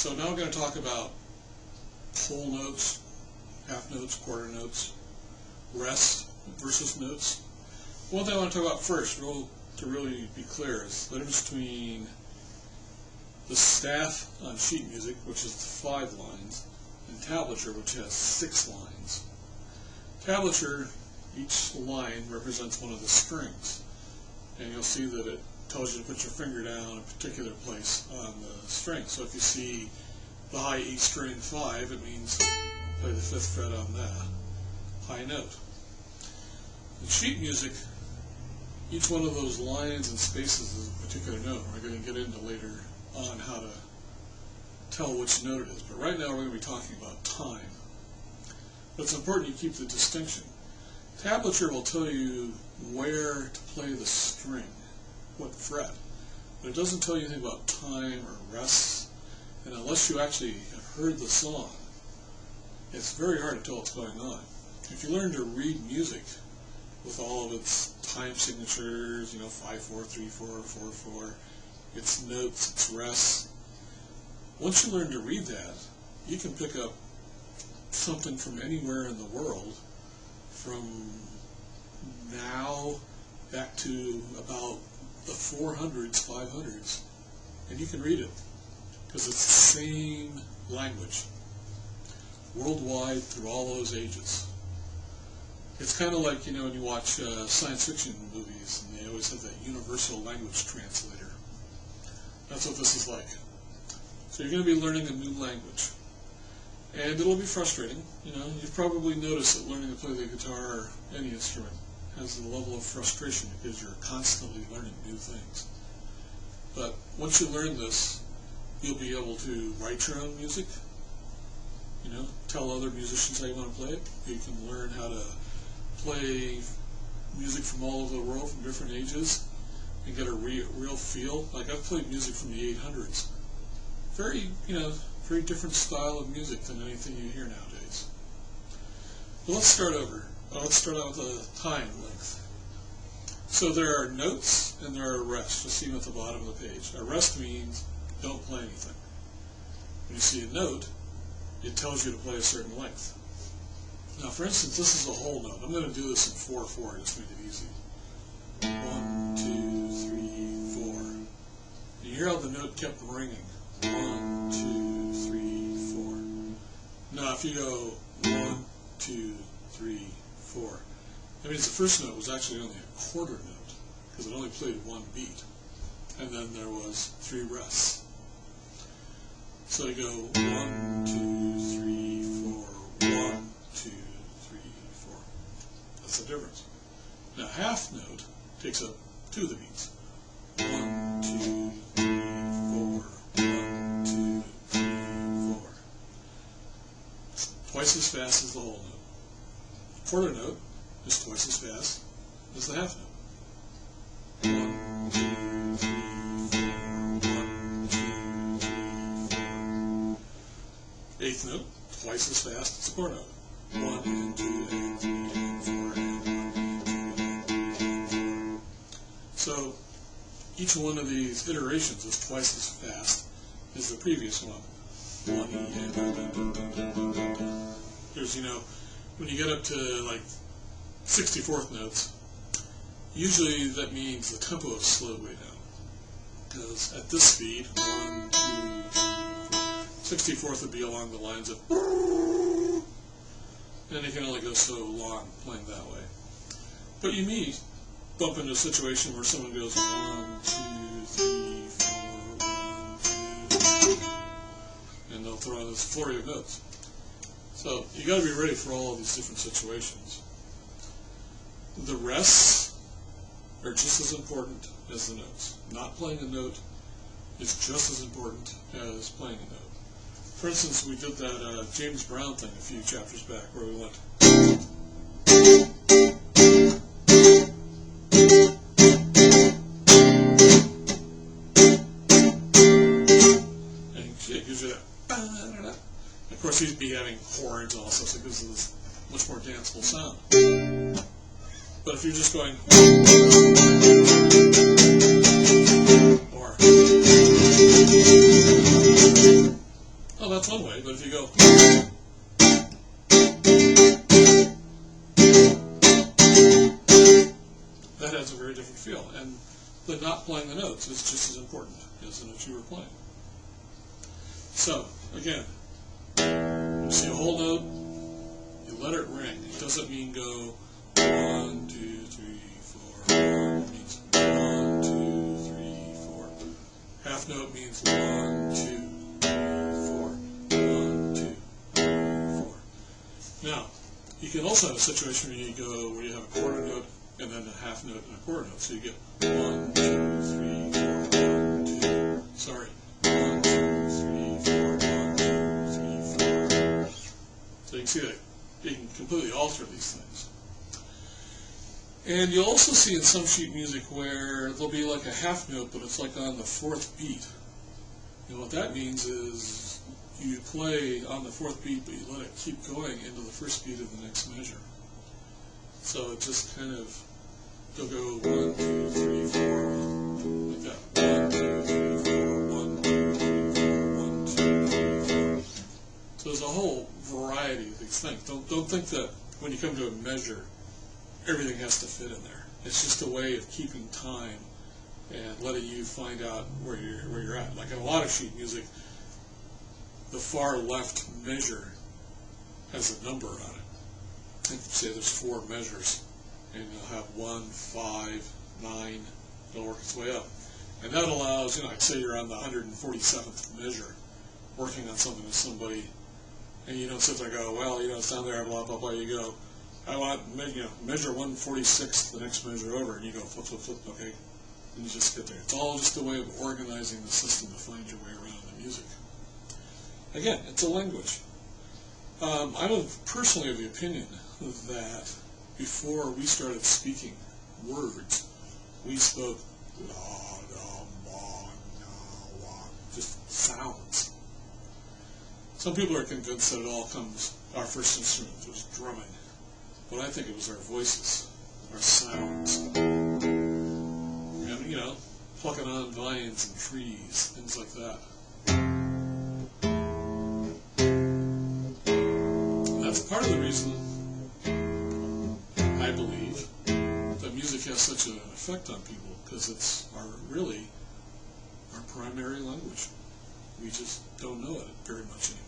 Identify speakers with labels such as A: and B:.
A: So now we're going to talk about whole notes, half notes, quarter notes, rest versus notes. One thing I want to talk about first, to really be clear, is the difference between the staff on sheet music, which is 5 lines, and tablature, which has 6 lines. Tablature, each line represents one of the strings, and you'll see that it tells you to put your finger down in a particular place on the string. So if you see the high E string 5, it means play the 5th fret on that high note. In sheet music, each one of those lines and spaces is a particular note. We're going to get into later on how to tell which note it is. But right now we're going to be talking about time. But it's important you keep the distinction. Tablature will tell you where to play the string, what fret, but it doesn't tell you anything about time or rests, and unless you actually have heard the song, it's very hard to tell what's going on. If you learn to read music with all of its time signatures, 5/4, 3/4, 4/4, its notes, its rests, once you learn to read that, you can pick up something from anywhere in the world, from now back to about the 400s, 500s, and you can read it because it's the same language worldwide through all those ages. It's kind of like, when you watch science fiction movies and they always have that universal language translator. That's what this is like. So you're going to be learning a new language, and it'll be frustrating. You've probably noticed that learning to play the guitar or any instrument has a level of frustration because you're constantly learning new things. But once you learn this, you'll be able to write your own music, tell other musicians how you want to play it. You can learn how to play music from all over the world, from different ages, and get a real feel. Like, I've played music from the 800s. Very different style of music than anything you hear nowadays. But let's start over. Let's start out with the time length. So there are notes and there are rests. You'll see them at the bottom of the page. A rest means don't play anything. When you see a note, it tells you to play a certain length. Now, for instance, this is a whole note. I'm going to do this in 4/4 just to make it easy. 1, 2, 3, 4. And you hear how the note kept ringing. 1, 2, 3, 4. Now, if you go 1, 2, 3, 4, that means the first note was actually only a quarter note because it only played 1 beat, and then there was 3 rests. So you go 1, 2, 3, 4, 1, 2, 3, 4. That's the difference. Now, half note takes up 2 of the beats. 1, 2, 3, 4. 1, 2, 3, 4. Twice as fast as the whole note. Quarter note is twice as fast as the half note. 1, 2, 3, 4. 1, 2, 3, 4. Eighth note, twice as fast as the quarter note. 1 and 2 and 3 and 4 and 1. So each one of these iterations is twice as fast as the previous one. 1 E and there's, when you get up to like 64th notes, usually that means the tempo is slowed way down. Because at this speed, 1, 2, 3, 4, 64th would be along the lines of, and you can only go so long playing that way. But you may bump into a situation where someone goes 1, 2, 3, 4, 1, 2, and they'll throw in this flurry of notes. So you got to be ready for all of these different situations. The rests are just as important as the notes. Not playing a note is just as important as playing a note. For instance, we did that James Brown thing a few chapters back where we went. And it gives you that. Of course, he'd be having horns also, so it gives it this much more danceable sound. But if you're just going, or scale, and the not playing the notes is just as important as the notes you were playing. So, again, you see a whole note, you let it ring. It doesn't mean go 1, 2, 3, 4. 1 means 1, 2, 3, 4. Half note means 1, 2, 4. 1, 2, 4. Now, you can also have a situation where you have a quarter note and then a half note and a quarter note. So you get 1, 2, 3, 4, 1, 2. Sorry, 1, 2, 3, 4, 1, 2, 3, 4. So you can see that you can completely alter these things. And you'll also see in some sheet music where there'll be like a half note, but it's like on the fourth beat. And what that means is you play on the fourth beat, but you let it keep going into the first beat of the next measure. So it just kind of, you'll go 1, 2, 3, 4, like that. 1, 2, 3, 4, 1, 2, 3, 4, 1, 2, 3, 4. So there's a whole variety of these things. Don't think that when you come to a measure, everything has to fit in there. It's just a way of keeping time and letting you find out where you're at. Like in a lot of sheet music, the far left measure has a number on it. I think say there's 4 measures, and you'll have 1, 5, 9. It'll work its way up, and that allows, I'd say you're on the 147th measure, working on something with somebody, and you don't sit there and go, well, it's down there, blah blah blah. You go, I want measure 146th, the next measure over, and you go flip flip flip, okay, and you just get there. It's all just a way of organizing the system to find your way around the music. Again, it's a language. I'm personally of the opinion that before we started speaking words, we spoke just sounds. Some people are convinced that it all comes, our first instrument was drumming, but I think it was our voices, our sounds. And, plucking on vines and trees, things like that. That's part of the reason, I believe, that music has such an effect on people, because it's really our primary language. We just don't know it very much anymore.